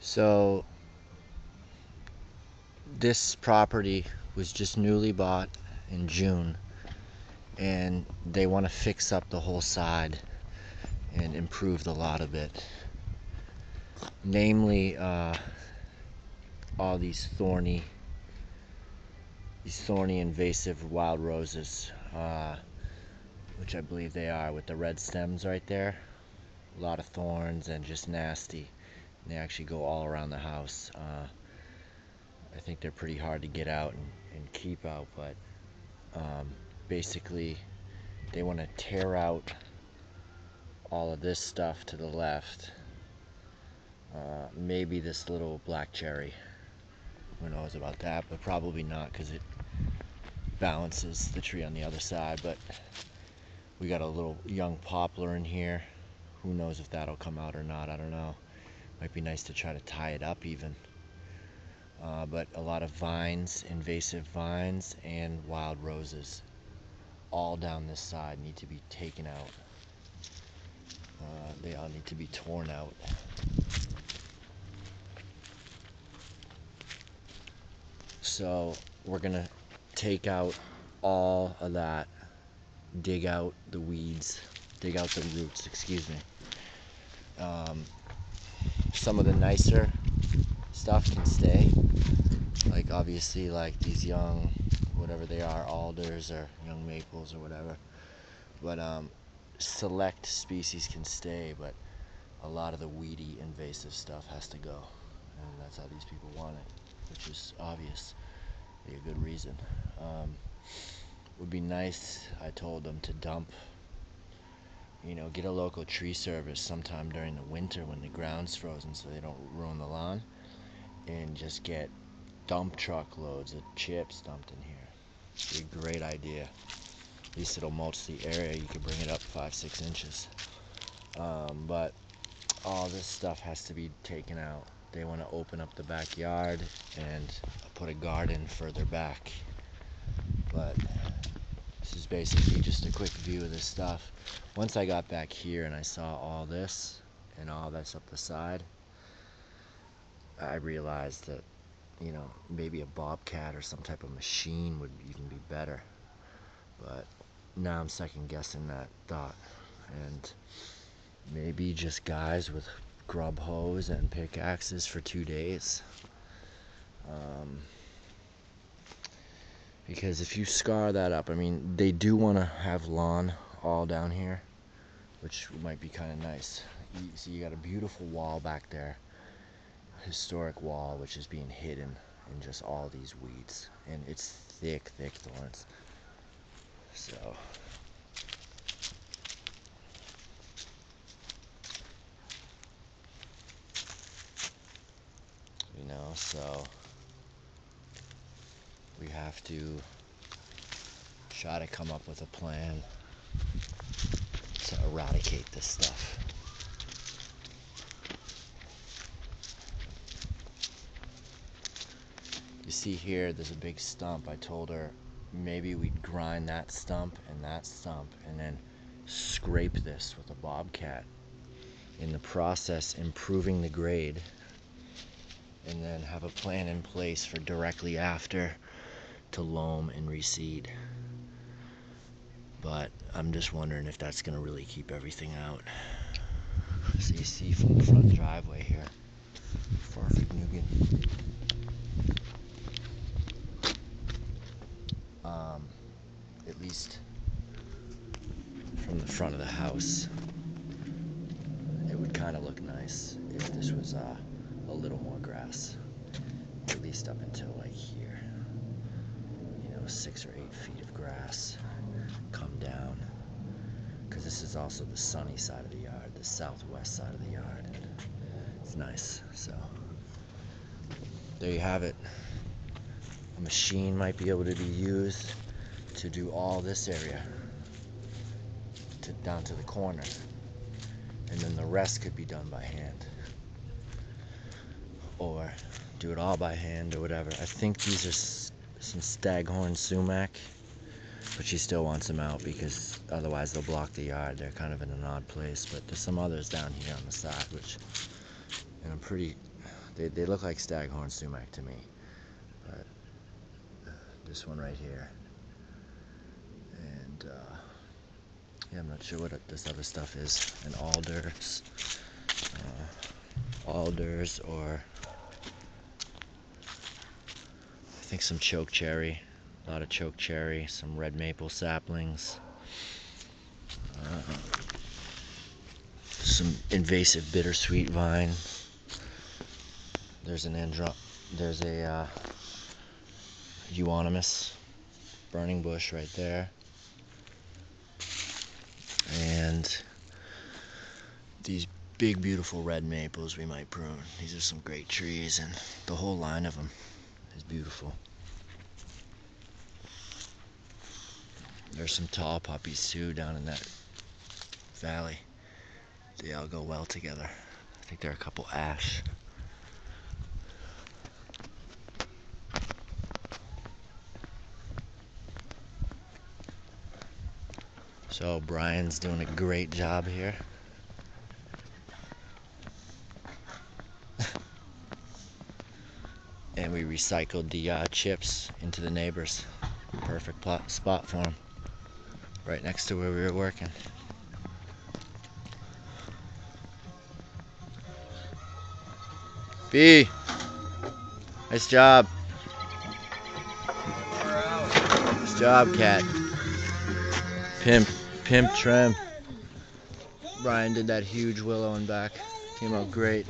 So this property was just newly bought in June, and they want to fix up the whole side and improve the lot a bit. Namely, all these thorny invasive wild roses, which I believe they are, with the red stems right there. A lot of thorns and just nasty. And they actually go all around the house. I think they're pretty hard to get out and keep out, but basically they want to tear out all of this stuff to the left. Maybe this little black cherry. Who knows about that, but probably not, because it balances the tree on the other side. But we got a little young poplar in here. Who knows if that'll come out or not, I don't know. Might be nice to try to tie it up even. But a lot of vines, invasive vines, and wild roses all down this side need to be taken out. They all need to be torn out. So we're gonna take out all of that, dig out the weeds, dig out the roots, excuse me. Some of the nicer stuff can stay, like obviously like these young, whatever they are, alders or young maples or whatever. But select species can stay, but a lot of the weedy invasive stuff has to go, and that's how these people want it, which is obvious. A good reason. Would be nice, I told them, to dump, get a local tree service sometime during the winter when the ground's frozen so they don't ruin the lawn, and just get dump truck loads of chips dumped in here. Be a great idea. At least it'll mulch the area. You could bring it up 5-6 inches. But all this stuff has to be taken out. They want to open up the backyard and put a garden further back. But this is basically just a quick view of this stuff. Once I got back here and I saw all this and all that's up the side, I realized that, maybe a bobcat or some type of machine would even be better. But now I'm second guessing that thought. And maybe just guys with grub hose and pickaxes for 2 days. Because if you scar that up, they do want to have lawn all down here, which might be kind of nice. So you got a beautiful wall back there, historic wall, which is being hidden in just all these weeds, and it's thick thorns. So so we have to try to come up with a plan to eradicate this stuff. You see here, there's a big stump. I told her maybe we'd grind that stump and then scrape this with a bobcat. In the process, improving the grade, and then have a plan in place for directly after to loam and reseed. But I'm just wondering if that's gonna really keep everything out. So you see from the front driveway here, at least from the front of the house, it would kind of look nice if this was a little more grass, at least up until like here. 6 or 8 feet of grass come down, because this is also the sunny side of the yard, the southwest side of the yard. It's nice. So there you have it. A machine might be able to be used to do all this area down to the corner, and then the rest could be done by hand, or do it all by hand or whatever. I think these are some staghorn sumac, but she still wants them out because otherwise they'll block the yard. They're kind of in an odd place. But there's some others down here on the side, which, and I'm pretty They look like staghorn sumac to me, but this one right here, and yeah, I'm not sure what this other stuff is. And alders, or I think some choke cherry, a lot of choke cherry, some red maple saplings, some invasive bittersweet vine. There's a euonymus burning bush right there, and these big beautiful red maples we might prune. These are some great trees, and the whole line of them is beautiful. There's some tall poppies too down in that valley. They all go well together. I think there are a couple ash. So Brian's doing a great job here. And we recycled the chips into the neighbors. Perfect spot for them. Right next to where we were working. B, nice job. Nice job, cat. Pimp trim. Brian did that huge willow in back. Came out great.